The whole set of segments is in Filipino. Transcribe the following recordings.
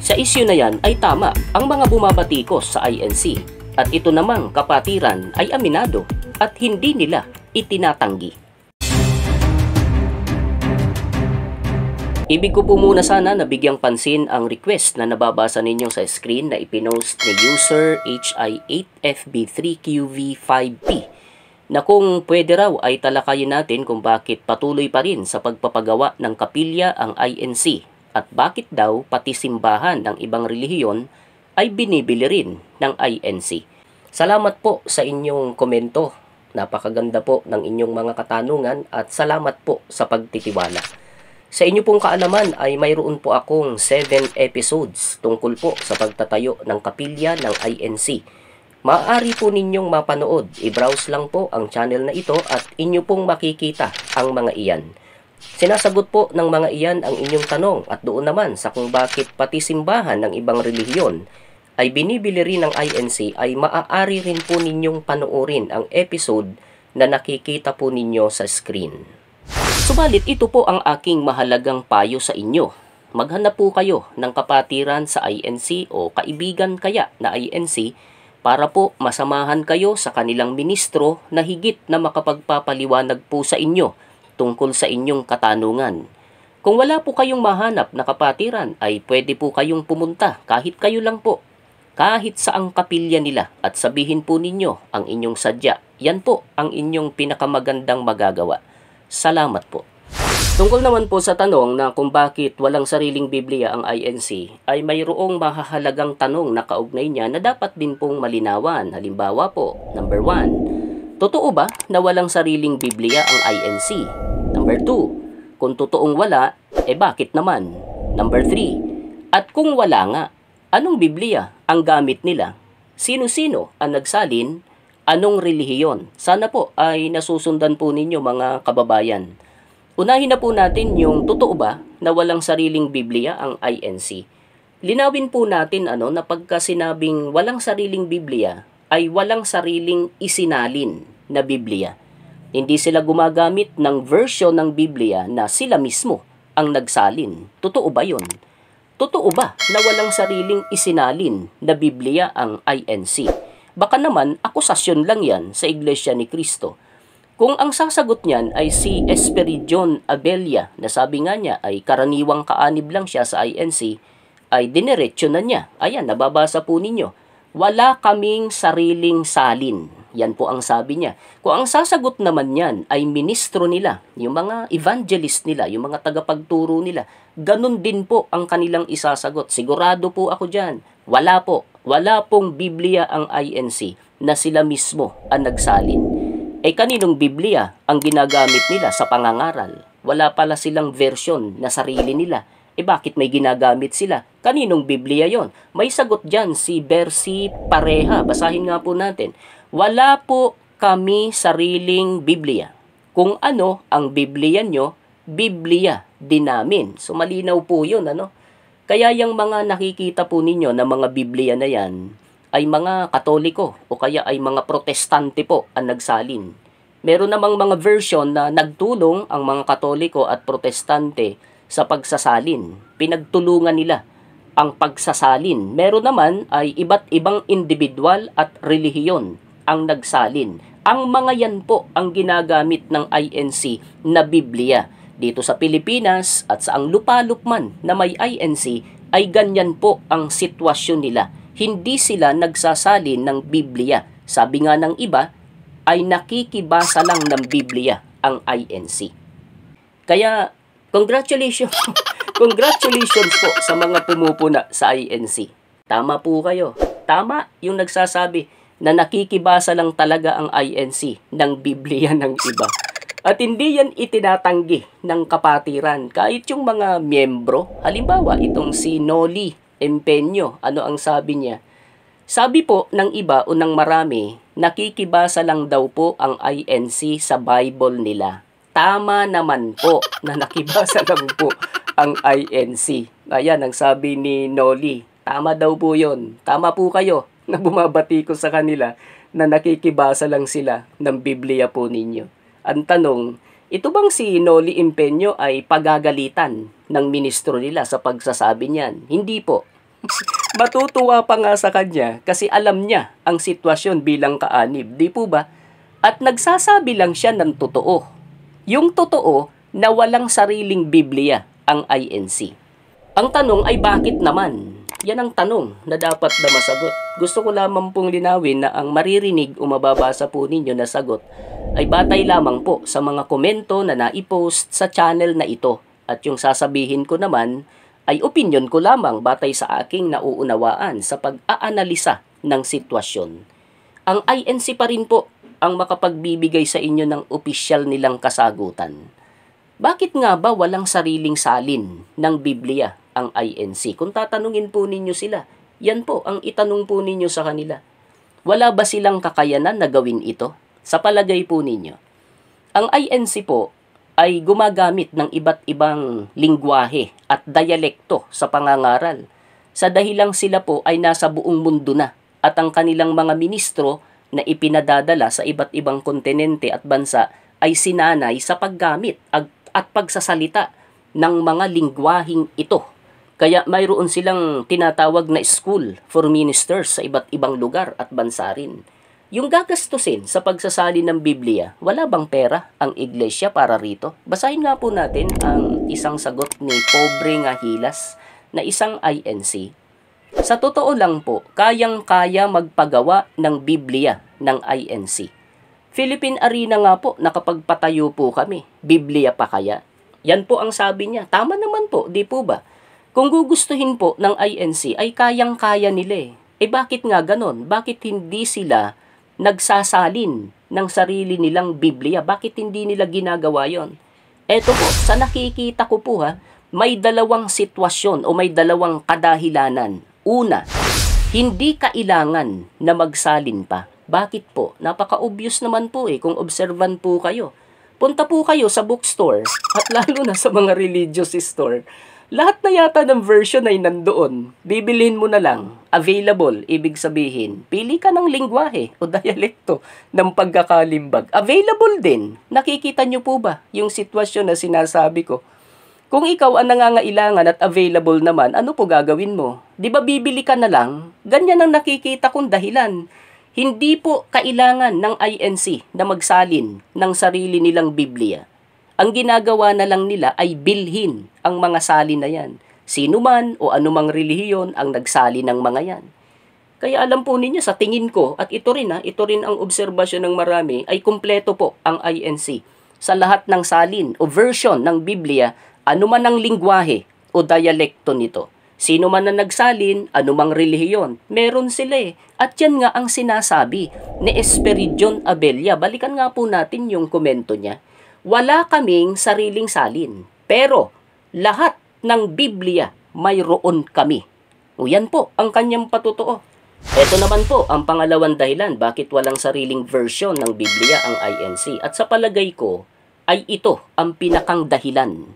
Sa isyu na yan ay tama ang mga bumabatikos sa INC at ito namang kapatiran ay aminado at hindi nila itinatanggi. Ibig ko po muna sana na bigyang pansin ang request na nababasa ninyo sa screen na ipinost ni user HI8FB3QV5P na kung pwede raw ay talakayin natin kung bakit patuloy pa rin sa pagpapagawa ng kapilya ang INC at bakit daw pati simbahan ng ibang relihiyon ay binibili rin ng INC. Salamat po sa inyong komento. Napakaganda po ng inyong mga katanungan at salamat po sa pagtitiwala. Sa inyo pong kaalaman ay mayroon po akong 7 episodes tungkol po sa pagtatayo ng kapilya ng INC. Maaari po ninyong mapanood, i-browse lang po ang channel na ito at inyo pong makikita ang mga iyan. Sinasagot po ng mga iyan ang inyong tanong at doon naman sa kung bakit pati simbahan ng ibang relihiyon ay binibili rin ng INC ay maaari rin po ninyong panoorin ang episode na nakikita po ninyo sa screen. Subalit ito po ang aking mahalagang payo sa inyo. Maghanap po kayo ng kapatiran sa INC o kaibigan kaya na INC para po masamahan kayo sa kanilang ministro na higit na makapagpapaliwanag po sa inyo tungkol sa inyong katanungan. Kung wala po kayong mahanap na kapatiran ay pwede po kayong pumunta kahit kayo lang po. Kahit saang kapilya nila at sabihin po ninyo ang inyong sadya. Yan po ang inyong pinakamagandang magagawa. Salamat po. Tungkol naman po sa tanong na kung bakit walang sariling Biblia ang INC, ay mayroong mahahalagang tanong na kaugnay niya na dapat din pong malinawan. Halimbawa po, number 1, totoo ba na walang sariling Biblia ang INC? Number 2, kung totoong wala, bakit naman? Number 3, at kung wala nga, anong Biblia ang gamit nila? Sino-sino ang nagsalin? Anong relihiyon? Sana po ay nasusundan po ninyo mga kababayan. Unahin na po natin yung totoo ba na walang sariling Biblia ang INC. Linawin po natin na pagka sinabing walang sariling Biblia ay walang sariling isinalin na Biblia. Hindi sila gumagamit ng version ng Biblia na sila mismo ang nagsalin. Totoo ba yun? Totoo ba na walang sariling isinalin na Biblia ang INC? Baka naman, akusasyon lang yan sa Iglesia ni Cristo. Kung ang sasagot niyan ay si Esperidion Abella, na sabi nga niya ay karaniwang kaanib lang siya sa INC, ay dinerecho na niya. Ayan, nababasa po ninyo. Wala kaming sariling salin. Yan po ang sabi niya. Kung ang sasagot naman yan ay ministro nila, yung mga evangelist nila, yung mga tagapagturo nila, ganun din po ang kanilang isasagot. Sigurado po ako dyan. Wala po. Wala pong Biblia ang INC na sila mismo ang nagsalin. Kaninong Biblia ang ginagamit nila sa pangangaral? Wala pala silang version na sarili nila. Bakit may ginagamit sila? Kaninong Biblia yon? May sagot dyan si Bersi Pareha. Basahin nga po natin. Wala po kami sariling Biblia. Kung ano ang Biblia nyo, Biblia din namin. So malinaw po yun, Kaya yung mga nakikita po ninyo na mga Biblia na yan ay mga Katoliko o kaya ay mga Protestante po ang nagsalin. Meron namang mga version na nagtulong ang mga Katoliko at Protestante sa pagsasalin. Pinagtulungan nila ang pagsasalin. Meron naman ay iba't ibang individual at relihiyon ang nagsalin. Ang mga yan po ang ginagamit ng INC na Biblia. Dito sa Pilipinas at sa ang lupalop man na may INC ay ganyan po ang sitwasyon nila. Hindi sila nagsasalin ng Biblia. Sabi nga ng iba ay nakikibasa lang ng Biblia ang INC. Kaya congratulations. Congratulations po sa mga pumupuna sa INC. Tama po kayo. Tama yung nagsasabi na nakikibasa lang talaga ang INC ng Biblia ng iba. At hindi yan itinatanggi ng kapatiran. Kahit yung mga miyembro, halimbawa itong si Noli Empeño, ano ang sabi niya? Sabi po ng iba o ng marami, nakikibasa lang daw po ang INC sa Bible nila. Tama naman po na nakibasa lang po ang INC. Ayan ang sabi ni Noli. Tama daw po yun. Tama po kayo na bumabati ko sa kanila na nakikibasa lang sila ng Biblia po ninyo. Ang tanong, ito bang si Noli Empeño ay pagagalitan ng ministro nila sa pagsasabi niyan? Hindi po. Matutuwa pa nga sa kanya kasi alam niya ang sitwasyon bilang kaanib, di po ba? At nagsasabi lang siya ng totoo. Yung totoo na walang sariling Biblia ang INC. Ang tanong ay bakit naman? Yan ang tanong na dapat na masagot. Gusto ko lamang pong linawin na ang maririnig o mababasa po ninyo na sagot ay batay lamang po sa mga komento na naipost sa channel na ito. At yung sasabihin ko naman ay opinyon ko lamang batay sa aking nauunawaan sa pag-aanalisa ng sitwasyon. Ang INC pa rin po ang makapagbibigay sa inyo ng opisyal nilang kasagutan. Bakit nga ba walang sariling salin ng Biblia ang INC? Kung tatanungin po ninyo sila, yan po ang itanong po ninyo sa kanila. Wala ba silang kakayanan na gawin ito? Sa palagay po ninyo. Ang INC po ay gumagamit ng iba't ibang lingwahe at dialekto sa pangangaral. Sa dahilang sila po ay nasa buong mundo na at ang kanilang mga ministro na ipinadadala sa iba't ibang kontinente at bansa ay sinanay sa paggamit at pagsasalita ng mga lingwaheng ito. Kaya mayroon silang tinatawag na school for ministers sa iba't ibang lugar at bansa rin. Yung gagastusin sa pagsasali ng Biblia, wala bang pera ang iglesia para rito? Basahin nga po natin ang isang sagot ni Pobre nga Hilas na isang INC. Sa totoo lang po, kayang-kaya magpagawa ng Biblia ng INC. Philippine Arena nga po, nakapagpatayo po kami. Biblia pa kaya? Yan po ang sabi niya. Tama naman po, di po ba? Kung gugustuhin po ng INC ay kayang-kaya nila eh. Bakit nga ganon? Bakit hindi sila nagsasalin ng sarili nilang Biblia? Bakit hindi nila ginagawa yon? Eto po, sa nakikita ko po may dalawang sitwasyon o may dalawang kadahilanan. Una, hindi kailangan na magsalin pa. Bakit po? Napaka-obvious naman po kung observant po kayo. Punta po kayo sa bookstore at lalo na sa mga religious store. Lahat na yata ng version ay nandoon. Bibilhin mo na lang. Available, ibig sabihin. Pili ka ng lingwahe o dialekto ng pagkakalimbag. Available din. Nakikita nyo po ba yung sitwasyon na sinasabi ko? Kung ikaw ang nangangailangan at available naman, ano po gagawin mo? Di ba bibili ka na lang? Ganyan ang nakikita kong dahilan. Hindi po kailangan ng INC na magsalin ng sarili nilang Biblia. Ang ginagawa na lang nila ay bilhin ang mga salin na yan. Sino man o anumang relihiyon ang nagsali ng mga yan. Kaya alam po ninyo, sa tingin ko, at ito rin ang obserbasyon ng marami, ay kumpleto po ang INC. Sa lahat ng salin o version ng Biblia, anuman ang lingwahe o dialekto nito. Sino man na nagsalin, anumang relihiyon, meron sila eh. At yan nga ang sinasabi ni Esperidion Abella. Balikan nga po natin yung komento niya. Wala kaming sariling salin, pero lahat ng Biblia mayroon kami. O yan po ang kanyang patotoo. Ito naman po ang pangalawang dahilan bakit walang sariling version ng Biblia ang INC. At sa palagay ko ay ito ang pinakang dahilan.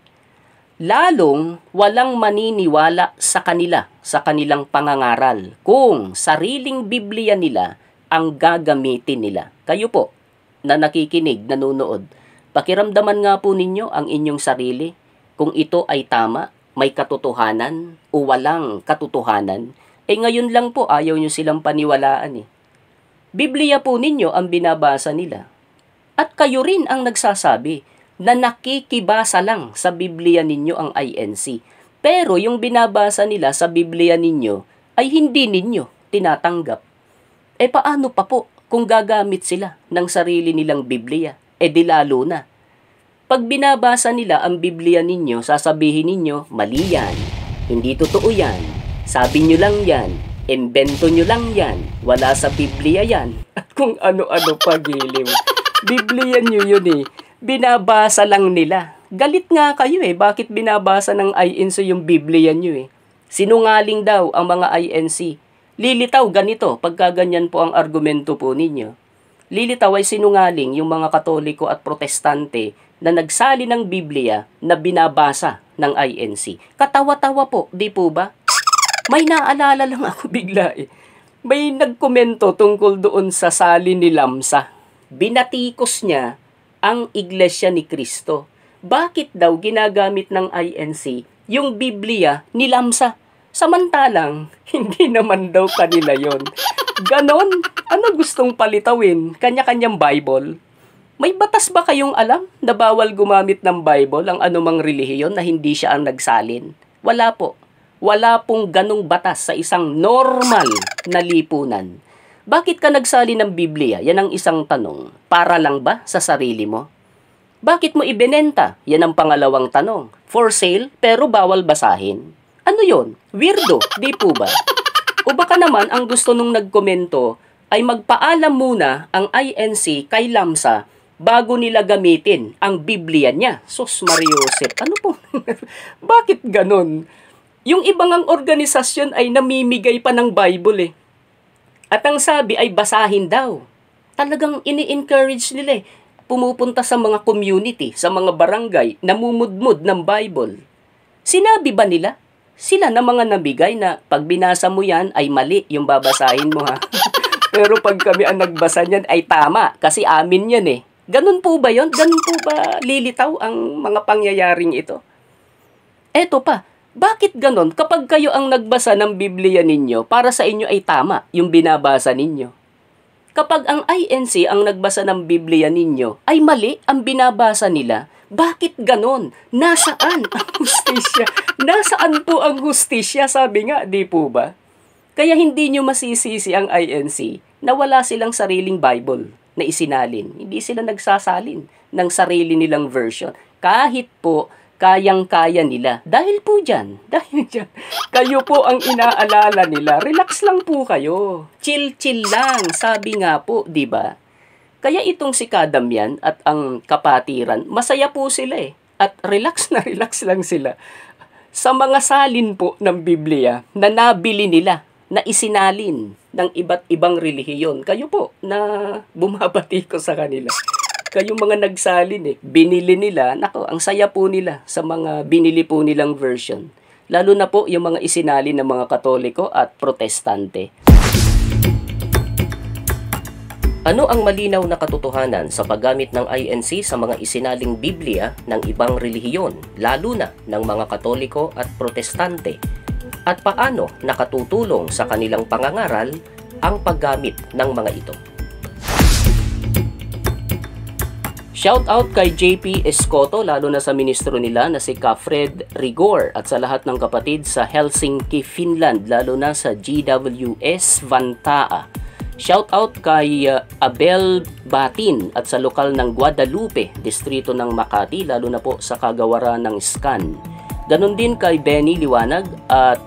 Lalong walang maniniwala sa kanila, sa kanilang pangangaral, kung sariling Biblia nila ang gagamitin nila. Kayo po na nakikinig, nanonood, pakiramdaman nga po ninyo ang inyong sarili kung ito ay tama, may katotohanan o walang katotohanan. Ngayon lang po ayaw nyo silang paniwalaan Biblia po ninyo ang binabasa nila. At kayo rin ang nagsasabi na nakikibasa lang sa Biblia ninyo ang INC. Pero yung binabasa nila sa Biblia ninyo ay hindi ninyo tinatanggap. Paano pa po kung gagamit sila ng sarili nilang Biblia? Di lalo na. Pag binabasa nila ang Biblia ninyo, sasabihin ninyo, mali yan, hindi totoo yan, sabi nyo lang yan, imbento nyo lang yan, wala sa Biblia yan, at kung ano-ano pa giliw. Biblia nyo yun binabasa lang nila. Galit nga kayo bakit binabasa ng INC yung Biblia nyo Sinungaling daw ang mga INC. Lilitaw ganito, pagka ganyan po ang argumento po ninyo. Lilitaw ay sinungaling yung mga Katoliko at Protestante na nagsali ng Biblia na binabasa ng INC. Katawa-tawa po, di po ba? May naalala lang ako bigla May nagkomento tungkol doon sa sali ni Lamsa. Binatikos niya ang Iglesia ni Cristo. Bakit daw ginagamit ng INC yung Biblia ni Lamsa? Samantalang, hindi naman daw kanila yon. Ganon? Ano gustong palitawin? Kanya-kanyang Bible? May batas ba kayong alam na bawal gumamit ng Bible ang anumang relihiyon na hindi siya ang nagsalin? Wala po. Wala pong ganong batas sa isang normal na lipunan. Bakit ka nagsali ng Biblia? Yan ang isang tanong. Para lang ba sa sarili mo? Bakit mo ibinenta? Yan ang pangalawang tanong. For sale, pero bawal basahin. Ano yon? Weirdo, di po ba? O baka naman ang gusto nung nagkomento ay magpaalam muna ang INC kay Lamsa bago nila gamitin ang Biblia niya. Sus Mariosep, ano po? Bakit ganon? Yung ibang ang organisasyon ay namimigay pa ng Bible eh. At ang sabi ay basahin daw. Talagang ini-encourage nila eh. Pumupunta sa mga community, sa mga barangay, namumudmud ng Bible. Sinabi ba nila? Sila na mga nabigay na pag binasa mo yan ay mali yung babasahin mo ha. Pero pag kami ang nagbasa niyan ay tama kasi amin yan eh. Ganun po ba yon? Ganun po ba lilitaw ang mga pangyayaring ito? Eto pa, bakit ganon kapag kayo ang nagbasa ng Biblia ninyo para sa inyo ay tama yung binabasa ninyo? Kapag ang INC ang nagbasa ng Biblia ninyo ay mali ang binabasa nila, bakit ganon? Nasaan ang hustisya? Nasaan po ang hustisya? Sabi nga, di po ba? Kaya hindi nyo masisisi ang INC na wala silang sariling Bible na isinalin. Hindi sila nagsasalin ng sarili nilang version. Kahit po, kayang-kaya nila. Dahil po dyan, kayo po ang inaalala nila. Relax lang po kayo. Chill-chill lang, sabi nga po, di ba? Kaya itong si Kadamyan at ang kapatiran, masaya po sila eh. At relax na relax lang sila. Sa mga salin po ng Biblia na nabili nila, na isinalin ng iba't ibang relihiyon. Kayo po na bumabati ko sa kanila. Kayong mga nagsalin eh, binili nila, nako, ang saya po nila sa mga binili po nilang version. Lalo na po yung mga isinalin ng mga Katoliko at Protestante. Ano ang malinaw na katotohanan sa paggamit ng INC sa mga isinaling Biblia ng ibang relihiyon, lalo na ng mga Katoliko at Protestante? At paano nakatutulong sa kanilang pangangaral ang paggamit ng mga ito? Shout out kay JP Escoto, lalo na sa ministro nila na si Kafred Rigor at sa lahat ng kapatid sa Helsinki, Finland, lalo na sa GWS Vantaa. Shout out kay Abel Batin at sa lokal ng Guadalupe, distrito ng Makati, lalo na po sa kagawaran ng SCAN. Ganon din kay Benny Liwanag at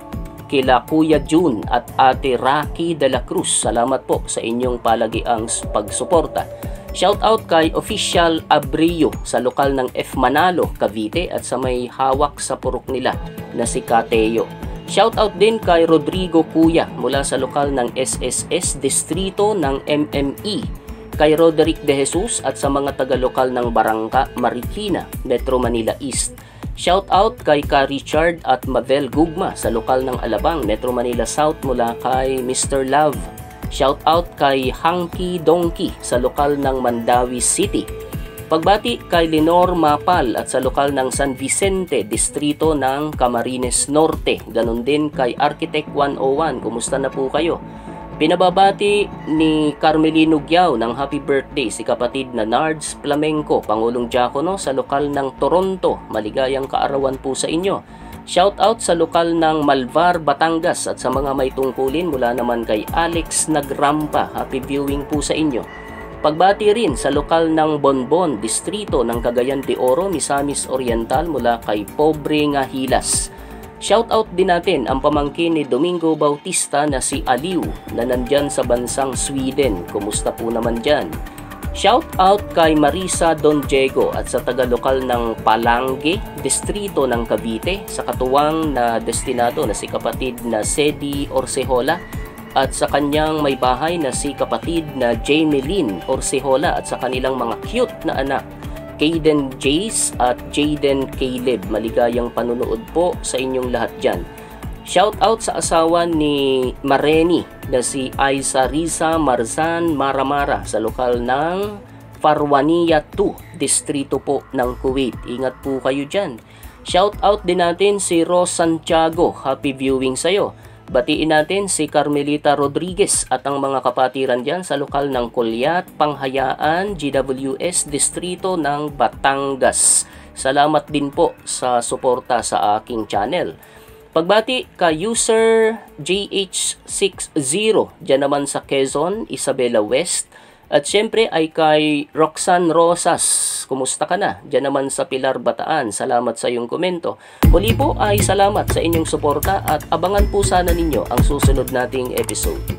kila Kuya June at Ate Rocky de la Cruz. Salamat po sa inyong palagiang pagsuporta. Shout out kay Official Abrio sa lokal ng F. Manalo, Cavite at sa may hawak sa purok nila na si Kateo. Shout out din kay Rodrigo Kuya mula sa lokal ng SSS Distrito ng MME, kay Roderick De Jesus at sa mga taga-lokal ng Barangka, Marikina, Metro Manila East. Shout out kay Ka Richard at Mabel Gugma sa lokal ng Alabang, Metro Manila South mula kay Mr. Love. Shout out kay Hanky Donkey sa lokal ng Mandawi City. Pagbati kay Lenore Mapal at sa lokal ng San Vicente, distrito ng Camarines Norte. Ganon din kay Architect 101. Kumusta na po kayo? Pinababati ni Carmelino Giao ng happy birthday si kapatid na Nards Flamenco, Pangulong Diakono sa lokal ng Toronto. Maligayang kaarawan po sa inyo. Shout out sa lokal ng Malvar, Batangas at sa mga may tungkulin mula naman kay Alex Nagrampa. Happy viewing po sa inyo. Pagbati rin sa lokal ng Bonbon, distrito ng Cagayan de Oro, Misamis Oriental mula kay Pobre Nga Hilas. Shout out din natin ang pamangkin ni Domingo Bautista na si Aliw na nandyan sa bansang Sweden. Kumusta po naman dyan? Shout out kay Marisa Don Diego at sa taga-lokal ng Palange, distrito ng Cavite, sa katuwang na destinado na si kapatid na Sedi Orsehola at sa kanyang may bahay na si kapatid na Jameline Orsehola at sa kanilang mga cute na anak, Kaden Jace at Jaden Caleb. Maligayang panunood po sa inyong lahat dyan. Shout out sa asawa ni Mareni na si Aiza Riza Marzan Maramara sa lokal ng Farwania 2, distrito po ng Kuwait. Ingat po kayo dyan. Shout out din natin si Ros Santiago. Happy viewing sa'yo. Batiin natin si Carmelita Rodriguez at ang mga kapatiran dyan sa lokal ng Kulyat, Panghayaan, GWS, Distrito ng Batangas. Salamat din po sa suporta sa aking channel. Pagbati ka user JH60 dyan naman sa Quezon, Isabela West. At syempre ay kay Roxanne Rosas. Kumusta ka na? Diyan naman sa Pilar, Bataan. Salamat sa iyong komento. Muli po ay salamat sa inyong suporta at abangan po sana ninyo ang susunod nating episode.